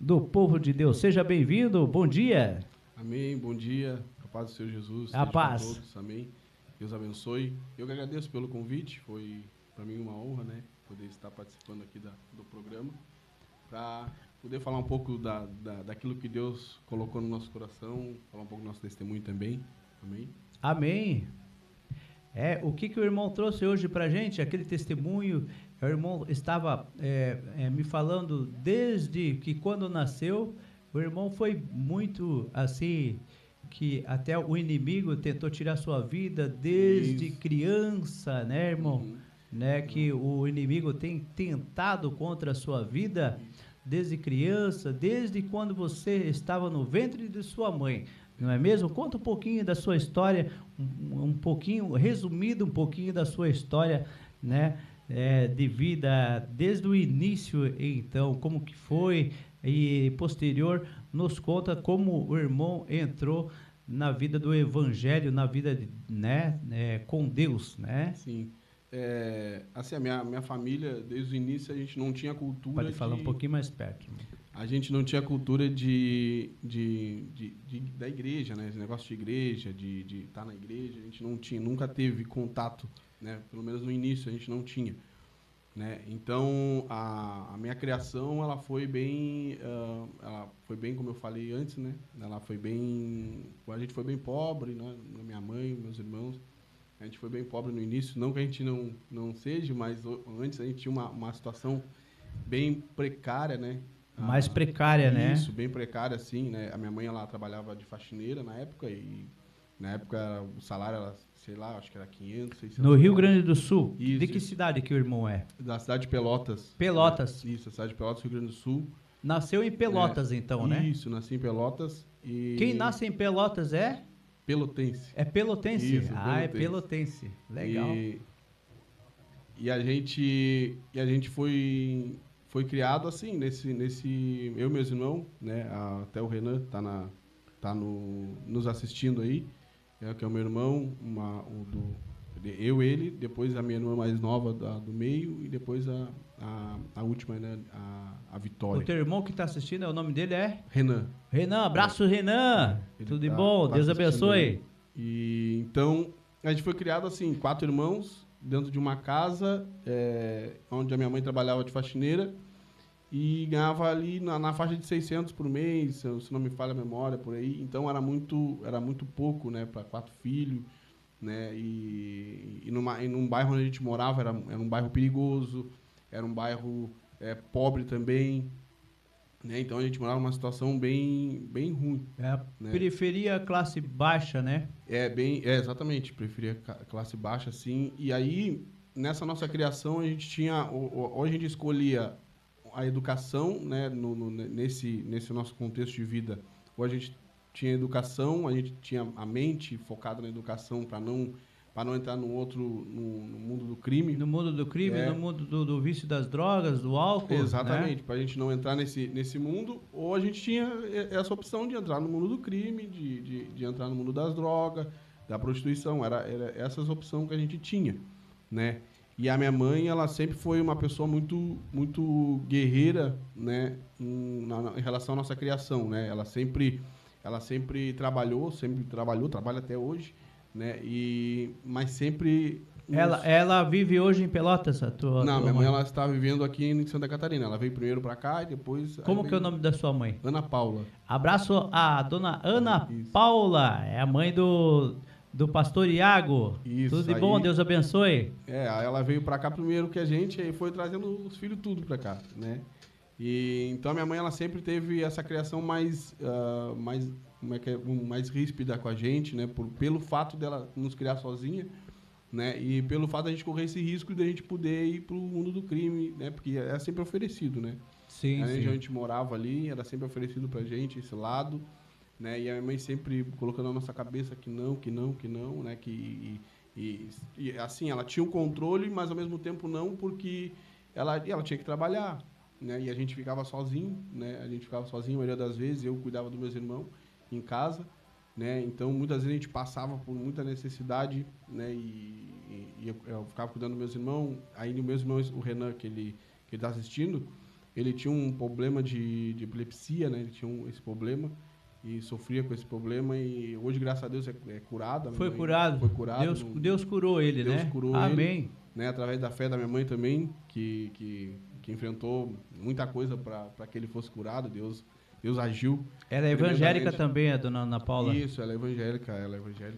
do povo de Deus. Seja bem-vindo, bom dia. Amém, bom dia, a paz do Senhor Jesus. A paz. Com todos, amém. Deus abençoe. Eu que agradeço pelo convite, foi para mim uma honra, né, poder estar participando aqui do programa, para poder falar um pouco daquilo que Deus colocou no nosso coração, falar um pouco do nosso testemunho também, amém. Amém. O que o irmão trouxe hoje para a gente, aquele testemunho, o irmão estava me falando desde que quando nasceu, o irmão foi muito assim, que até o inimigo tentou tirar sua vida desde criança, né, irmão? Uhum. Né, que o inimigo tem tentado contra a sua vida desde criança, desde quando você estava no ventre de sua mãe. Não é mesmo? Conta um pouquinho da sua história, um pouquinho, resumido um pouquinho da sua história, né, de vida, desde o início, então, como que foi, e posterior, nos conta como o irmão entrou na vida do evangelho, na vida, né, com Deus, né? Sim. Assim, a minha família, desde o início, a gente não tinha cultura. Pode falar um pouquinho mais perto. A gente não tinha cultura da igreja, né? Esse negócio de igreja, de estar na igreja, a gente não tinha, nunca teve contato, né? Pelo menos no início a gente não tinha, né? Então a minha criação ela foi bem, como eu falei antes, né? A gente foi bem pobre, né? Minha mãe, meus irmãos, a gente foi bem pobre no início, não que a gente não seja, mas antes a gente tinha uma situação bem precária, né? Mais precária, né? Isso, bem precária, assim, né? A minha mãe, ela trabalhava de faxineira na época e na época o salário era, sei lá, acho que era 500, 600. No Rio Grande do Sul. Isso, de que cidade que o irmão é? Da cidade de Pelotas. Pelotas. Isso, a cidade de Pelotas, Rio Grande do Sul. Nasceu em Pelotas, então, né? Isso, nasci em Pelotas. E... Quem nasce em Pelotas é? Pelotense. É pelotense? Isso, é pelotense. Legal. E a gente foi criado assim, eu e meus irmãos, né? Até o Renan tá nos assistindo aí, que é o meu irmão, ele, depois a minha irmã mais nova do meio e depois a última, né? A Vitória. O teu irmão que está assistindo, o nome dele é? Renan. Renan, abraço, Renan. Tudo de bom? Deus abençoe. Aí. E então a gente foi criado assim, 4 irmãos dentro de uma casa, onde a minha mãe trabalhava de faxineira e ganhava ali na faixa de 600 por mês, se não me falha a memória, por aí. Então era muito pouco, né, para 4 filhos, né? E num bairro onde a gente morava era um bairro perigoso, era um bairro pobre também, né? Então a gente morava numa situação bem ruim. Né? Periferia, classe baixa, né? Exatamente, preferia classe baixa, assim. E aí, nessa nossa criação, a gente tinha, ou a gente escolhia a educação, né, nesse nosso contexto de vida, ou a gente tinha educação, a gente tinha a mente focada na educação para não entrar no mundo do crime. No mundo do crime, no mundo do vício das drogas, do álcool. Exatamente, né? para a gente não entrar nesse mundo, ou a gente tinha essa opção de entrar no mundo do crime, de entrar no mundo das drogas, da prostituição, era essas opções que a gente tinha, né? E a minha mãe, ela sempre foi uma pessoa muito, muito guerreira, né, em relação à nossa criação, né? Ela sempre trabalhou, trabalha até hoje, né? Mas sempre... Ela vive hoje em Pelotas, a tua Não, minha mãe? mãe ela está vivendo aqui em Santa Catarina. Ela veio primeiro para cá e depois... Como que é o nome da sua mãe? Ana Paula. Abraço a dona Ana Isso. Paula, é a mãe do pastor Iago. Isso, Tudo de bom, Deus abençoe. Ela veio para cá primeiro que a gente e foi trazendo os filhos tudo para cá, né? E então a minha mãe ela sempre teve essa criação mais ríspida com a gente, né? Pelo fato dela nos criar sozinha, né? E pelo fato da gente correr esse risco de a gente poder ir pro mundo do crime, né? Porque é sempre oferecido, né? Sim, a sim. gente morava ali, era sempre oferecido pra gente esse lado, né? E a minha mãe sempre colocando na nossa cabeça que não, né? E assim, ela tinha o controle, mas ao mesmo tempo não, porque ela tinha que trabalhar, né? E a gente ficava sozinho, né? A maioria das vezes, eu cuidava dos meus irmãos em casa, né? Então, muitas vezes a gente passava por muita necessidade, né? E eu ficava cuidando dos meus irmãos. Aí, meus irmãos, o Renan, que ele está assistindo, ele tinha um problema de epilepsia, né? Ele tinha esse problema e sofria com esse problema e hoje, graças a Deus, é curado. Foi curado. Foi curado. Deus curou ele, Deus né? curou Amém. ele, né? Através da fé da minha mãe também, que enfrentou muita coisa para que ele fosse curado. Deus agiu. Ela é evangélica também, a dona Ana Paula? Isso, ela é evangélica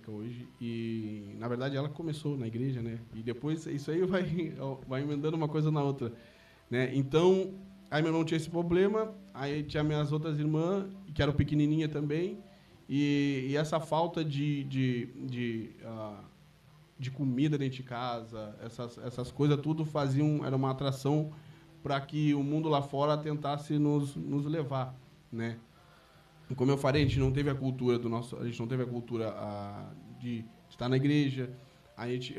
hoje. E, na verdade, ela começou na igreja, né? E depois, isso aí vai emendando uma coisa na outra, né? Então, aí meu irmão tinha esse problema, aí tinha minhas outras irmãs, que eram pequenininha também, e essa falta de comida dentro de casa, essas coisas tudo era uma atração para que o mundo lá fora tentasse nos levar, né? Como eu falei, a gente não teve a cultura de estar na igreja, a gente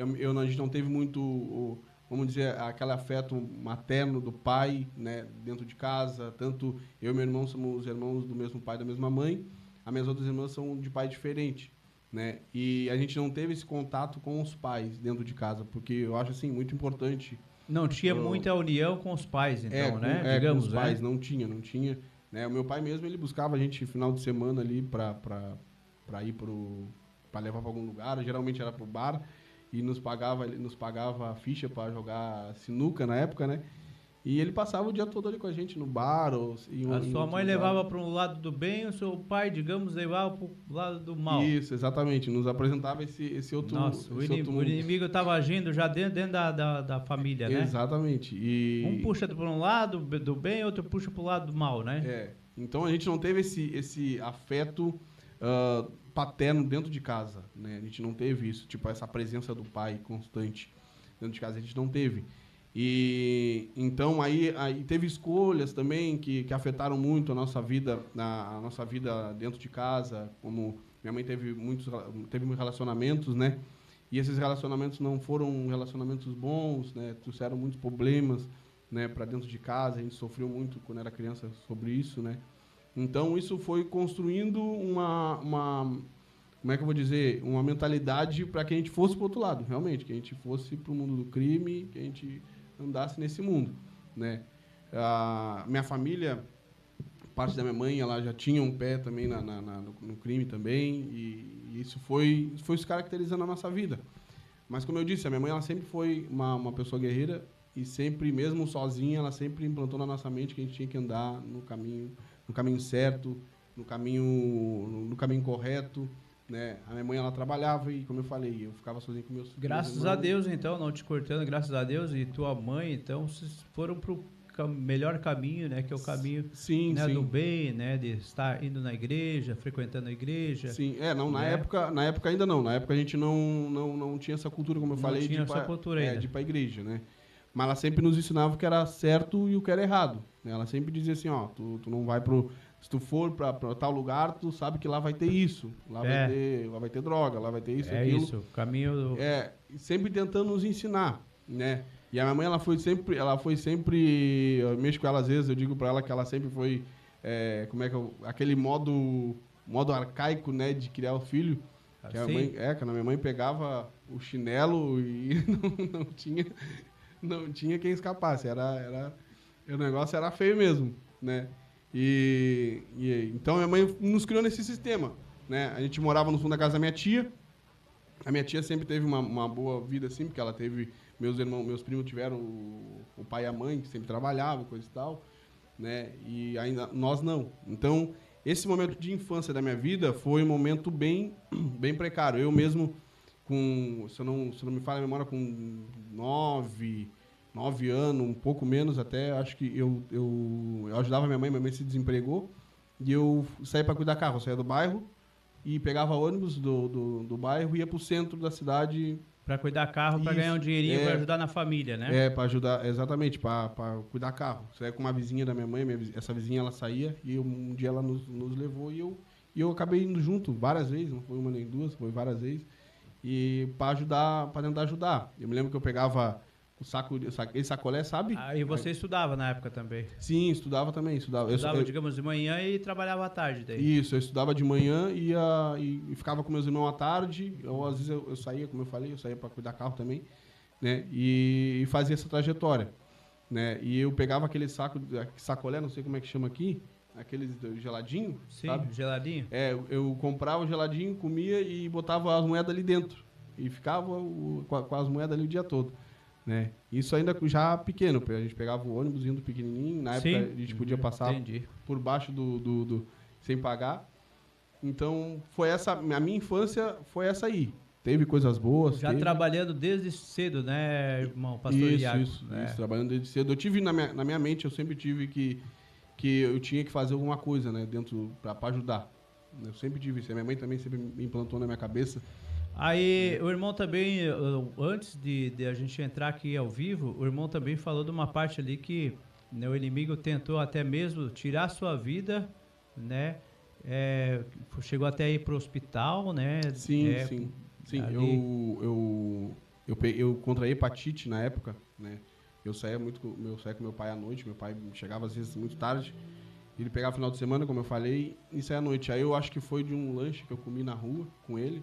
não teve muito, vamos dizer, aquele afeto materno do pai, né, dentro de casa. Tanto eu e meu irmão somos irmãos do mesmo pai e da mesma mãe, as minhas outras irmãs são de pai diferente, né? E a gente não teve esse contato com os pais dentro de casa, porque eu acho assim muito importante. Não tinha muita união com os pais, então, né? Digamos, com os pais, não tinha. Né? O meu pai mesmo, ele buscava a gente final de semana ali para ir para levar para algum lugar, geralmente era pro bar, e nos pagava a ficha para jogar sinuca na época, né? E ele passava o dia todo ali com a gente no bar. A sua mãe levava para um lado do bem, o seu pai, digamos, levava para o lado do mal. Isso, exatamente. Nos apresentava esse outro... Nossa, o inimigo estava agindo já dentro da família, né? Exatamente. Um puxa para um lado do bem, outro puxa para o lado do mal, né? Então a gente não teve esse afeto paterno dentro de casa, né? A gente não teve isso, tipo, essa presença do pai constante dentro de casa, a gente não teve. E então aí teve escolhas também que afetaram muito a nossa vida dentro de casa, como minha mãe teve muitos relacionamentos, né? E esses relacionamentos não foram relacionamentos bons, né? Trouxeram muitos problemas, né, para dentro de casa. A gente sofreu muito quando era criança sobre isso, né? Então isso foi construindo como é que eu vou dizer, uma mentalidade para que a gente fosse para o outro lado, realmente, que a gente fosse para o mundo do crime, que a gente andasse nesse mundo, né? A minha família, parte da minha mãe, ela já tinha um pé também no crime também, e isso foi se caracterizando a nossa vida. Mas, como eu disse, a minha mãe, ela sempre foi uma pessoa guerreira, e sempre, mesmo sozinha, ela sempre implantou na nossa mente que a gente tinha que andar no caminho certo, no caminho correto, né? A minha mãe, ela trabalhava e, como eu falei, eu ficava sozinho com meus filhos. Graças a Deus, então, não te cortando, graças a Deus, e tua mãe, então, vocês foram pro melhor caminho, né? Que é o caminho, sim, né, sim, do bem, né? De estar indo na igreja, frequentando a igreja. Sim, não, né? na época ainda não. Na época a gente não tinha essa cultura, como eu falei, de ir para a igreja, né? Mas ela sempre nos ensinava o que era certo e o que era errado, né? Ela sempre dizia assim, ó, tu não vai se tu for para tal lugar, tu sabe que lá vai ter isso, lá vai ter droga, lá vai ter isso, aquilo. Isso, o caminho... Sempre tentando nos ensinar, né? E a minha mãe, ela foi sempre, eu mexo com ela às vezes, eu digo para ela que ela sempre foi, aquele modo arcaico, né, de criar o filho. Que a mãe, quando a minha mãe pegava o chinelo e não tinha quem escapasse, o negócio era feio mesmo, né? Então, minha mãe nos criou nesse sistema, né? A gente morava no fundo da casa da minha tia. A minha tia sempre teve uma boa vida, assim, porque ela teve... Meus primos tiveram o pai e a mãe, que sempre trabalhavam, coisa e tal, né? E ainda nós não. Então, esse momento de infância da minha vida foi um momento bem precário. Eu mesmo, se eu não me falha a memória, com 9 anos, um pouco menos até, acho que eu ajudava minha mãe se desempregou, e eu saía para cuidar do carro. Eu saía do bairro e pegava ônibus do bairro e ia para o centro da cidade. Para cuidar carro, para ganhar um dinheirinho, para ajudar na família, né? Para ajudar, exatamente, para cuidar carro. Saía com uma vizinha da minha mãe, essa vizinha, ela saía, e um dia ela nos levou, e eu acabei indo junto várias vezes, não foi uma nem duas, foi várias vezes, e para tentar ajudar. Eu me lembro que eu pegava esse sacolé, sabe? E você estudava na época também? Sim, estudava também. Estudava, digamos, de manhã e trabalhava à tarde daí? Isso, eu estudava de manhã e ficava com meus irmãos à tarde. Às vezes eu saía, como eu falei, eu saía para cuidar carro também, né? E fazia essa trajetória. né? E eu pegava aquele sacolé, não sei como é que chama aqui, aqueles geladinho, Sim, sabe? geladinho. Eu comprava o geladinho, comia e botava as moedas ali dentro. E ficava com as moedas ali o dia todo, né? Isso ainda já pequeno, a gente pegava o ônibus indo pequenininho, na época a gente podia passar por baixo sem pagar. Então, a minha infância foi essa aí. Teve coisas boas. Já trabalhando desde cedo, né, irmão? Pastor Iago. Isso, trabalhando desde cedo. Eu tive na minha mente, eu sempre tive que eu tinha que fazer alguma coisa, né, dentro, para ajudar. Eu sempre tive isso. A minha mãe também sempre me implantou na minha cabeça. Aí, o irmão também, antes de a gente entrar aqui ao vivo, o irmão também falou de uma parte ali que, né, o inimigo tentou até mesmo tirar a sua vida, né? Chegou até a ir para o hospital, né? Sim. Eu contraí hepatite na época, né? Eu saía com meu pai à noite, meu pai chegava às vezes muito tarde, ele pegava final de semana, como eu falei, e saía à noite. Aí eu acho que foi de um lanche que eu comi na rua com ele,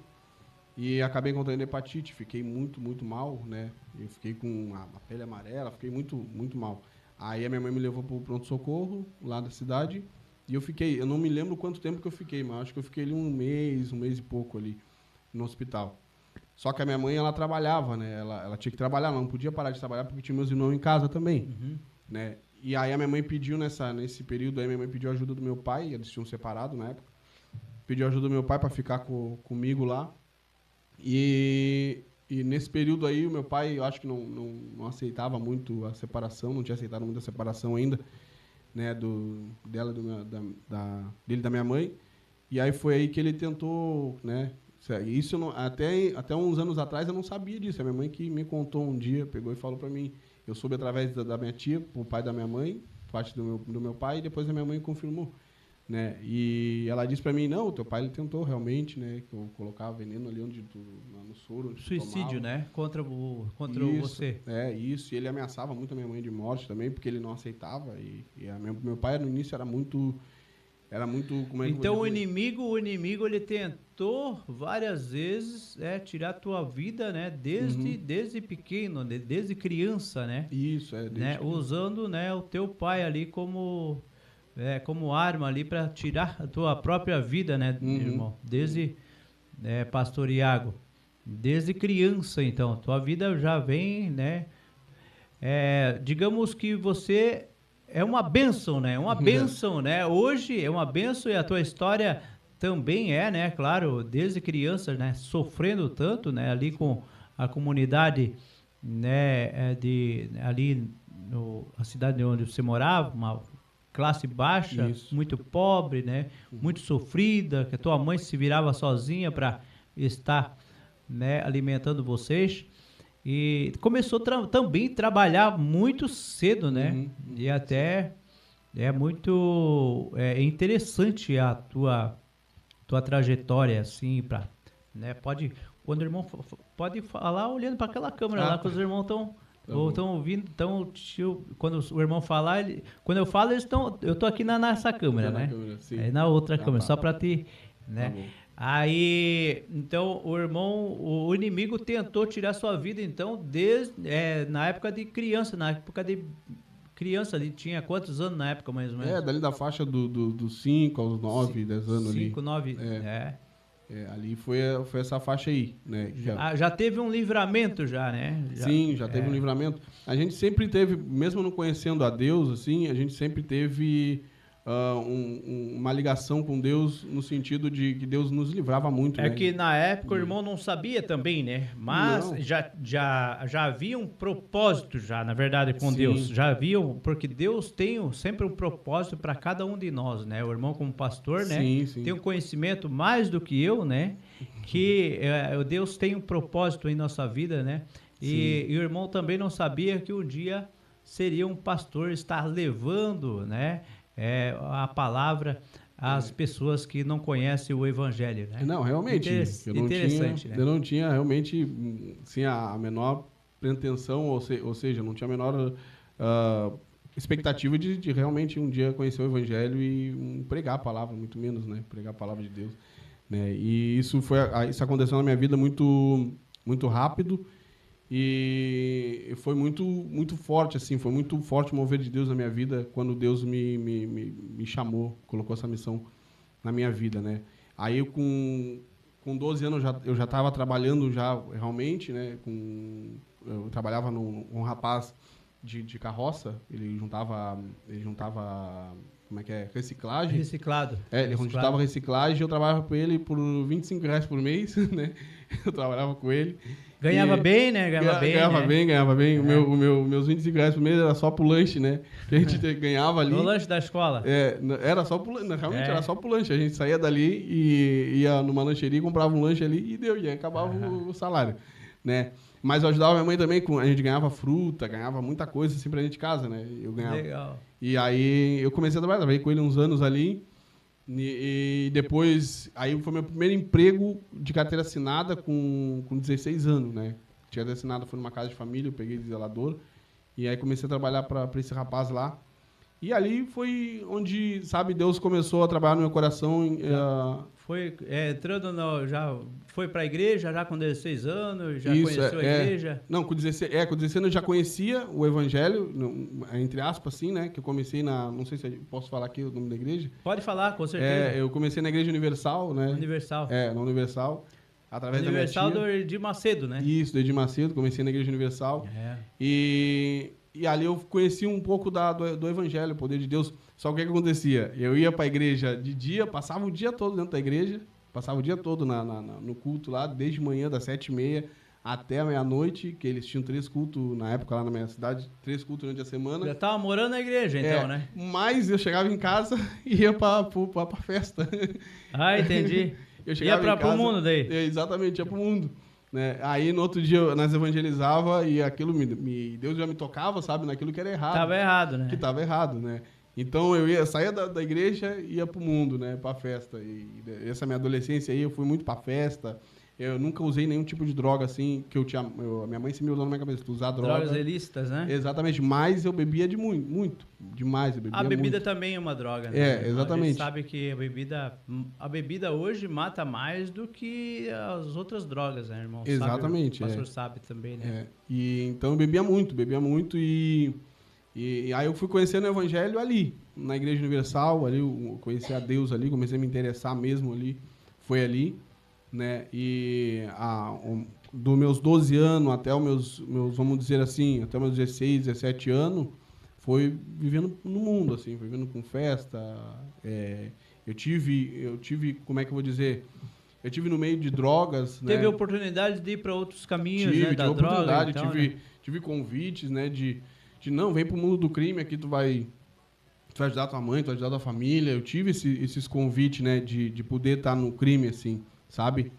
e acabei contraindo hepatite, fiquei muito, muito mal, né? Eu fiquei com a pele amarela, fiquei muito, muito mal. Aí a minha mãe me levou para o pronto-socorro, lá da cidade, e eu não me lembro quanto tempo que eu fiquei, mas acho que eu fiquei ali um mês e pouco ali, no hospital. Só que a minha mãe, ela trabalhava, né? Ela tinha que trabalhar, não podia parar de trabalhar porque tinha meus irmãos em casa também, né? E aí a minha mãe pediu, nesse período aí, minha mãe pediu ajuda do meu pai, eles tinham separado na época, pediu ajuda do meu pai para ficar comigo lá. E nesse período aí, o meu pai, eu acho que não aceitava muito a separação, não tinha aceitado muito a separação ainda, né, dele da minha mãe. E aí foi aí que ele tentou, né, isso até uns anos atrás eu não sabia disso. A minha mãe que me contou um dia, pegou e falou para mim, eu soube através da minha tia, o pai da minha mãe, parte do meu pai, e depois a minha mãe confirmou, né? E ela disse para mim, não, o teu pai ele tentou realmente, né, que eu colocava veneno ali no soro, onde suicídio, né, contra você. Isso, e ele ameaçava muito a minha mãe de morte também, porque ele não aceitava, e meu pai no início era muito como é que então o inimigo ele tentou várias vezes tirar a tua vida, né, desde pequeno, desde criança, né? Isso, né, usando, né, o teu pai ali como arma ali para tirar a tua própria vida, né, irmão? Desde Pastor Iago, desde criança, então, tua vida já vem, né? Digamos que você é uma bênção, né? Uma bênção, né? Hoje é uma bênção e a tua história também né? Claro, desde criança, né? Sofrendo tanto, né? Ali com a comunidade, né? Ali a cidade onde você morava, uma classe baixa, muito pobre, né? Muito sofrida, que a tua mãe se virava sozinha para estar, né? Alimentando vocês. E começou também a trabalhar muito cedo, né? E até é muito interessante a tua trajetória, assim, né? Quando o irmão pode falar olhando para aquela câmera lá, que os irmãos estão ouvindo, quando o irmão falar, quando eu falo, eu tô aqui nessa câmera, né? Na outra câmera, só para te, né? Tá. Aí, então, o inimigo tentou tirar sua vida, então, desde na época de criança, ele tinha quantos anos na época, mais ou menos? Dali da faixa dos 5 aos 9, 10 anos ali. 5, 9, ali foi essa faixa aí, né? Já teve um livramento já, né? Sim, já teve um livramento. A gente sempre teve, mesmo não conhecendo a Deus, assim, a gente sempre teve uma ligação com Deus no sentido de que Deus nos livrava muito. É, né? Que na época o irmão não sabia também, né? Mas já havia um propósito já, na verdade, com Deus. Já havia, porque Deus tem sempre um propósito para cada um de nós, né? O irmão como pastor, né? Sim. Tem um conhecimento mais do que eu, né? Que Deus tem um propósito em nossa vida, né? E o irmão também não sabia que um dia seria um pastor, estar levando, né? A palavra às pessoas que não conhecem o Evangelho, né? Não, realmente. Interessante, né? Eu não tinha realmente assim, a menor pretensão, ou seja, não tinha a menor expectativa de realmente um dia conhecer o Evangelho e pregar a palavra, muito menos, né? Pregar a palavra de Deus, né? E isso aconteceu na minha vida muito, muito rápido. E foi muito forte, assim, foi muito forte o mover de Deus na minha vida quando Deus me chamou, colocou essa missão na minha vida, né? Aí com 12 anos eu já estava trabalhando já realmente, né? Eu trabalhava com um rapaz de carroça, ele juntava, como é que é? Reciclagem. Reciclado. Ele juntava reciclagem e eu trabalhava com ele por R$ 25 por mês, né? Eu trabalhava com ele. Ganhava bem, né? Ganhava bem. Meus R$ 25 por mês era só pro lanche, né? Que a gente ganhava ali. No lanche da escola? Era só pro lanche, realmente era só pro lanche. A gente saía dali e ia numa lancheria, comprava um lanche ali e deu, e acabava o salário, né? Mas eu ajudava minha mãe também, a gente ganhava fruta, ganhava muita coisa assim pra gente de casa, né? Eu ganhava. Legal. E aí eu comecei a trabalhei com ele uns anos ali. E depois, aí foi meu primeiro emprego de carteira assinada com 16 anos, né? Tinha carteira assinada, foi numa casa de família, eu peguei de zelador. E aí comecei a trabalhar para esse rapaz lá. E ali foi onde, sabe, Deus começou a trabalhar no meu coração. Foi entrando já foi para a igreja já com 16 anos, já Isso, conheceu a igreja? Não, com 16 anos eu já conhecia o evangelho, entre aspas, assim, né? Que eu comecei não sei se eu posso falar aqui o nome da igreja. Pode falar, com certeza. Eu comecei na Igreja Universal, né? Universal. Na Universal. Através Universal da minha tia. do Edir Macedo, né? Isso, do Edir Macedo, comecei na Igreja Universal. E ali eu conheci um pouco do evangelho, o poder de Deus. Só que o que acontecia? Eu ia para a igreja de dia, passava o dia todo dentro da igreja, passava o dia todo no culto lá, desde manhã, das 7h30 até a meia-noite, que eles tinham 3 cultos na época lá na minha cidade, 3 cultos durante a semana. Já estava morando na igreja, então, né? Mas eu chegava em casa e ia para festa. Ah, entendi. Eu chegava ia para o mundo daí. Exatamente, ia para o mundo. Né? Aí no outro dia nós evangelizava e aquilo Deus já me tocava, sabe, naquilo que era errado. Tava errado, né? Que tava errado, né? Então eu saía da igreja e ia pro mundo, né, pra festa. E essa minha adolescência aí eu fui muito pra festa. Eu nunca usei nenhum tipo de droga assim que minha mãe se me usou na minha cabeça, tu usar droga. Drogas ilícitas, né? Exatamente, mas eu bebia muito, demais, eu bebia A bebida muito. também é uma droga, né? Exatamente. A gente sabe que a bebida hoje mata mais do que as outras drogas, né, irmão? Exatamente. O pastor sabe também, né? E então eu bebia muito e aí eu fui conhecendo o evangelho ali, na Igreja Universal, ali eu conheci a Deus ali, comecei a me interessar mesmo ali, foi ali, né? E dos meus 12 anos até os meus, vamos dizer assim, até os meus 16, 17 anos, foi vivendo no mundo, assim, foi vivendo com festa. Eu tive, como é que eu vou dizer? Eu tive no meio de drogas, Teve né? oportunidade de ir para outros caminhos, tive da oportunidade, droga, então, tive convites, né? De não, vem pro mundo do crime, aqui tu vai ajudar tua mãe, tu vai ajudar tua família. Eu tive esses convites, né? De poder estar no crime, assim, sabe?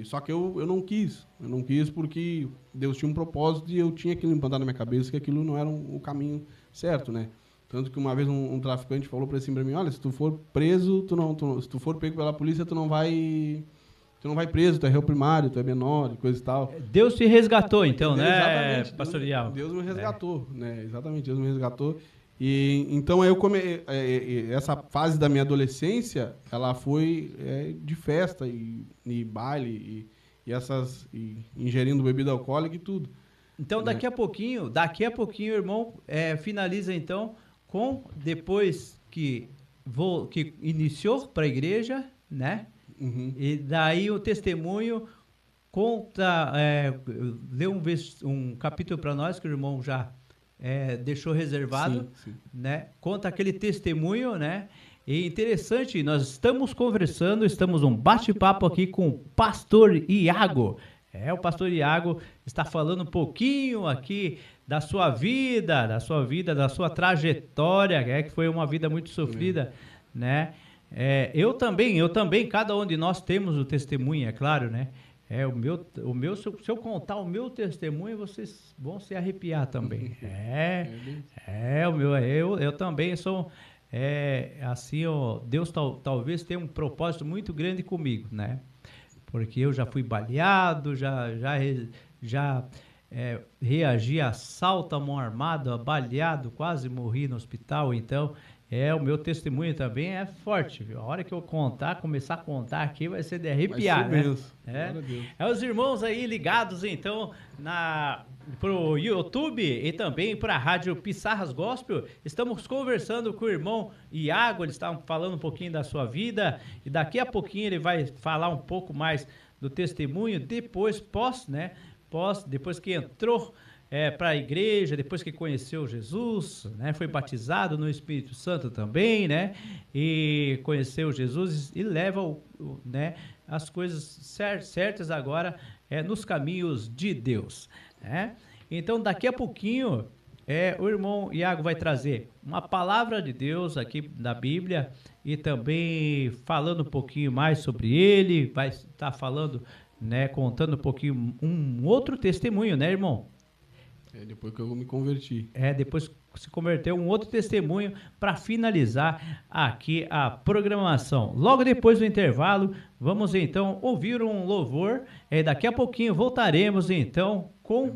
Só que eu não quis. Eu não quis porque Deus tinha um propósito e eu tinha aquilo implantado na minha cabeça que aquilo não era o caminho certo, né? Tanto que uma vez um traficante falou pra mim, olha, se tu for preso, se tu for pego pela polícia, tu não vai preso, tu é réu primário, tu é menor, coisa e tal. Deus te resgatou, então, né, exatamente, pastor Ial? Deus me resgatou, né? Exatamente, Deus me resgatou. E então aí essa fase da minha adolescência, ela foi de festa e baile e ingerindo bebida alcoólica e tudo. Então daqui a pouquinho, o irmão finaliza então depois que iniciou para a igreja, né? Uhum. E daí o testemunho conta, lê um capítulo para nós que o irmão já deixou reservado, sim. Né? Conta aquele testemunho, né? E interessante, nós estamos conversando, estamos um bate-papo aqui com o pastor Iago. O pastor Iago está falando um pouquinho aqui da sua vida, da sua trajetória, que foi uma vida muito sofrida, né? Eu também, cada um de nós temos o testemunho, é claro, né? Se eu contar o meu testemunho, vocês vão se arrepiar também. Eu também sou, assim, Deus talvez tenha um propósito muito grande comigo, né? Porque eu já fui baleado, já reagi a assalto à mão armada, baleado, quase morri no hospital, então O meu testemunho também é forte, viu? A hora que eu começar a contar aqui, vai ser de arrepiar, vai ser né? mesmo. Os irmãos aí ligados, então, pro YouTube e também pra Rádio Pissarras Gospel. Estamos conversando com o irmão Iago, eles estavam falando um pouquinho da sua vida, e daqui a pouquinho ele vai falar um pouco mais do testemunho, depois depois que entrou para a igreja, depois que conheceu Jesus, né, foi batizado no Espírito Santo também, né, e conheceu Jesus e leva né, as coisas certas agora nos caminhos de Deus, né? Então, daqui a pouquinho, o irmão Iago vai trazer uma palavra de Deus aqui da Bíblia e também falando um pouquinho mais sobre ele, vai estar falando, né, contando um pouquinho um outro testemunho, né, irmão? Depois que eu me converti. Depois se converteu, um outro testemunho para finalizar aqui a programação. Logo depois do intervalo, vamos então ouvir um louvor. Daqui a pouquinho voltaremos então com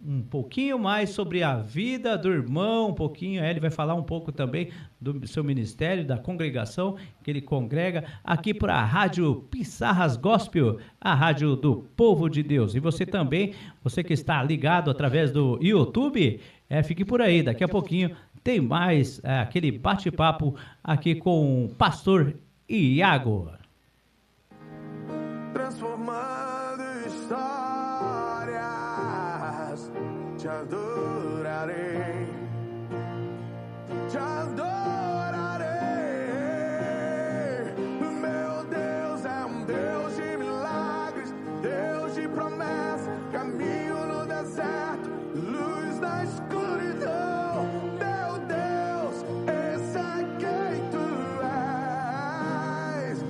um pouquinho mais sobre a vida do irmão, um pouquinho, ele vai falar um pouco também do seu ministério, da congregação que ele congrega aqui para a Rádio Pissarras Gospel, a rádio do povo de Deus. E você também, você que está ligado através do YouTube, fique por aí, daqui a pouquinho tem mais aquele bate-papo aqui com o pastor Iago. Transformando histórias, te adorarei, te adorarei. Meu Deus é um Deus de milagres, Deus de promessa, caminho no deserto, luz na escuridão. Meu Deus, esse é quem tu és.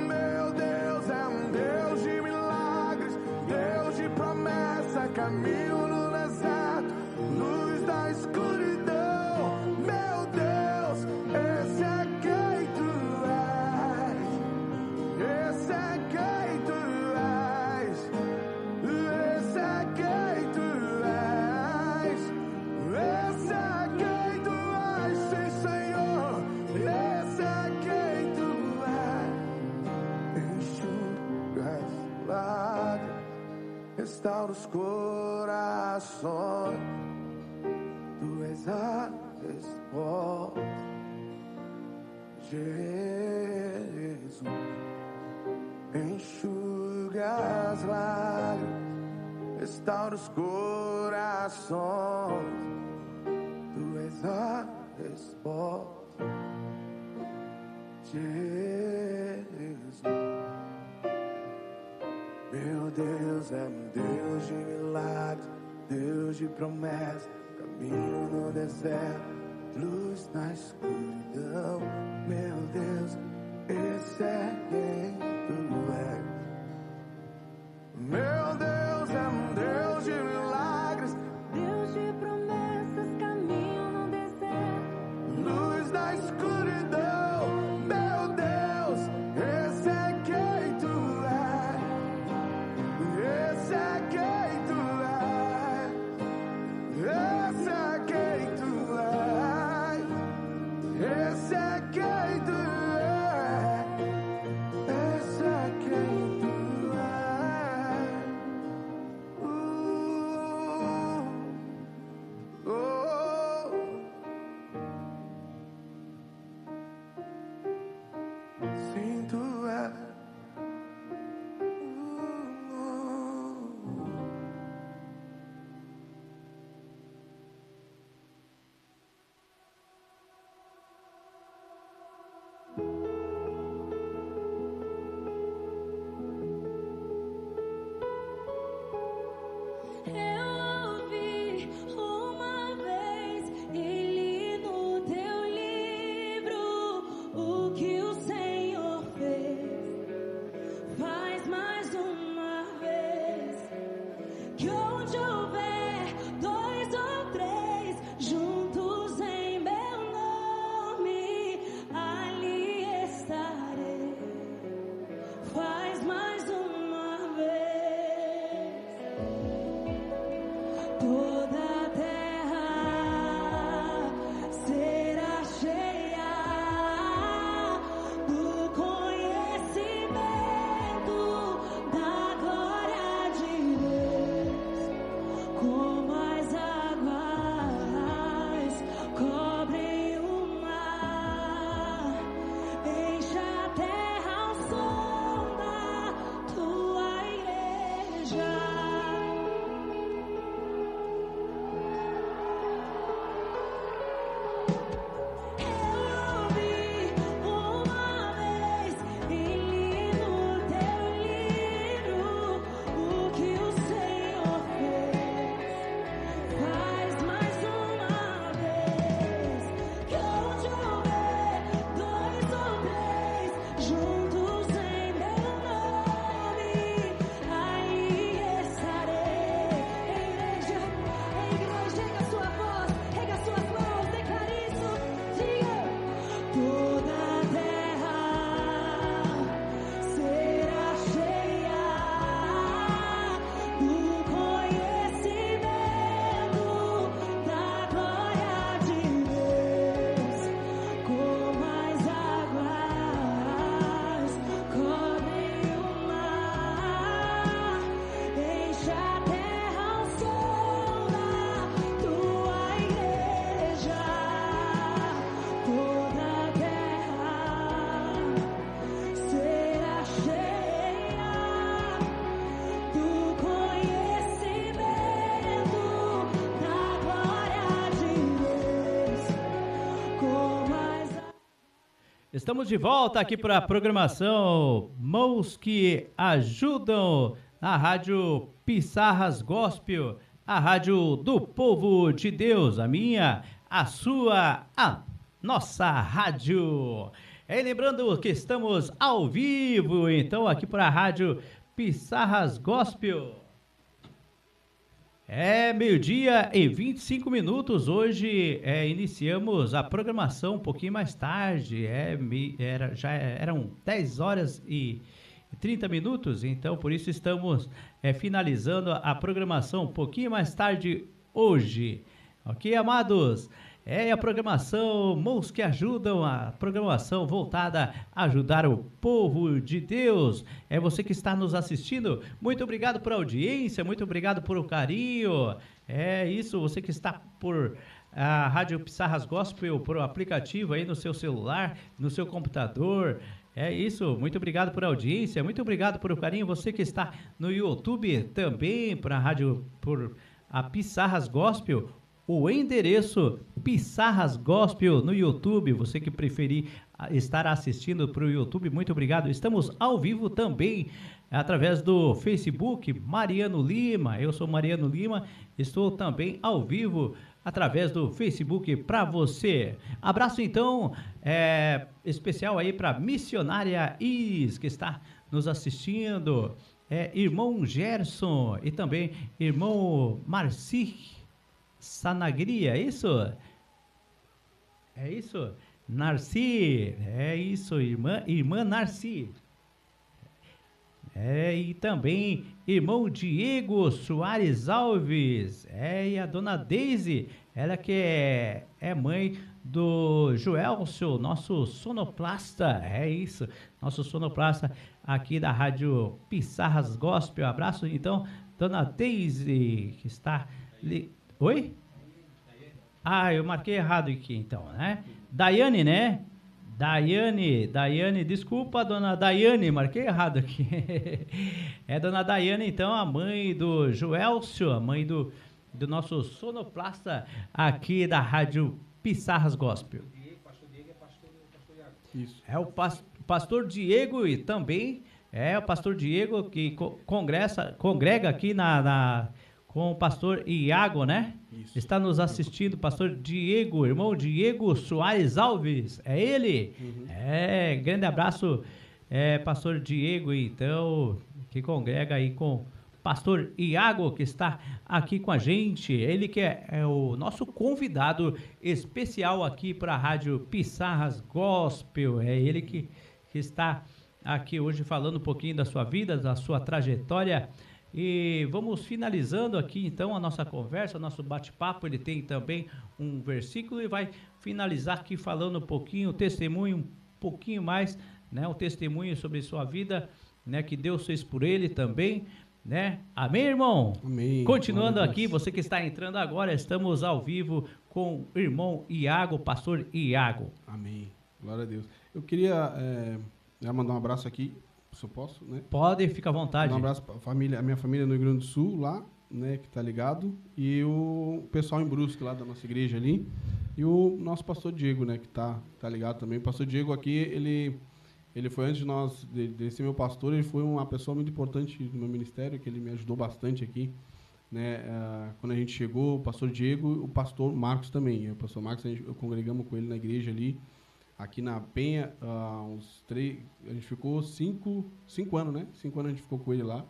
Meu Deus é um Deus de milagres, Deus de promessa, caminho no deserto, luz da escuridão. Meu Deus, esse é quem tu és. Esse é quem tu és. Esse é quem tu és. Esse é quem tu és, sim, Senhor. Esse é quem tu és. Enxuga as lágrimas, restaura os corações. Tu és a resposta, Jesus. Enxuga as lágrimas, restaura os corações. Tu és a resposta, Jesus. Meu Deus é um Deus de milagres, Deus de promessa, caminho no deserto, luz na escuridão. Meu Deus, esse é quem tu és. Meu Deus é um Deus de milagres, Deus de promessas, caminho no deserto, luz na escuridão. Meu Deus, esse é quem tu és. Esse é quem tu és. Esse é quem tu és. Esse é quem tu és. Esse é quem tu és. Oh. Sim, tu és. eu ouvi uma vez e li no teu livro o que o Senhor fez Estamos de volta aqui para a programação Mãos que Ajudam na Rádio Pissarras Gospel, a rádio do povo de Deus, a minha, a sua, a nossa rádio. E lembrando que estamos ao vivo, então, aqui para a Rádio Pissarras Gospel. É meio-dia e 25 minutos. Hoje iniciamos a programação um pouquinho mais tarde. Já eram 10 horas e 30 minutos, então por isso estamos finalizando a programação um pouquinho mais tarde hoje. Ok, amados? É a programação Mãos que Ajudam, a programação voltada a ajudar o povo de Deus. É você que está nos assistindo. Muito obrigado por audiência, muito obrigado por o carinho. É isso, você que está por a Rádio Pissarras Gospel, por o aplicativo aí no seu celular, no seu computador. É isso, muito obrigado por audiência, muito obrigado por o carinho. Você que está no YouTube também, por a Pissarras Gospel. O endereço Pissarras Gospel no YouTube, você que preferir estar assistindo para o YouTube, muito obrigado. Estamos ao vivo também através do Facebook, Mariano Lima. Eu sou Mariano Lima, estou também ao vivo através do Facebook para você. Abraço então especial aí para Missionária Is, que está nos assistindo, irmão Gerson e também irmão Marci Sanagria, é isso? É isso? Narci, é isso, irmã Narci. E também irmão Diego Soares Alves. E a dona Deise, ela que é mãe do Joelcio, nosso sonoplasta. É isso, nosso sonoplasta aqui da Rádio Pissarras Gospel. Abraço então, dona Deise, que está ali. Oi? Eu marquei errado aqui então, né? Daiane, né? Daiane, desculpa, dona Daiane, marquei errado aqui. É dona Daiane, então, a mãe do Joelcio, a mãe do nosso sonoplasta aqui da Rádio Pissarras Gospel. Pastor Diego é pastor Iago. Isso. É o pastor Diego e também o pastor Diego que congrega aqui com o pastor Iago, né? Isso. Está nos assistindo, pastor Diego, irmão Diego Soares Alves, é ele? Uhum. Grande abraço, pastor Diego, então, que congrega aí com o pastor Iago, que está aqui com a gente, ele que é o nosso convidado especial aqui para a Rádio Pissarras Gospel, é ele que está aqui hoje falando um pouquinho da sua vida, da sua trajetória. E vamos finalizando aqui então a nossa conversa, nosso bate-papo. Ele tem também um versículo e vai finalizar aqui falando um pouquinho, testemunho, um pouquinho mais, né? Um testemunho sobre sua vida, né? Que Deus fez por ele também, né? Amém, irmão? Amém. Continuando aqui, você que está entrando agora, estamos ao vivo com o irmão Iago, pastor Iago. Amém. Glória a Deus. Eu queria mandar um abraço aqui. Se eu posso, né? Pode, fica à vontade. Um abraço para a minha família no Rio Grande do Sul, lá, né, que tá ligado, e o pessoal em Brusque, lá da nossa igreja ali, e o nosso pastor Diego, né, que tá ligado também. O pastor Diego aqui, ele foi antes de ser meu pastor, ele foi uma pessoa muito importante no meu ministério, que ele me ajudou bastante aqui, né, quando a gente chegou, o pastor Diego, o pastor Marcos também. O pastor Marcos, eu congregamos com ele na igreja ali, aqui na Penha, a gente ficou 5 anos, né? 5 anos a gente ficou com ele lá.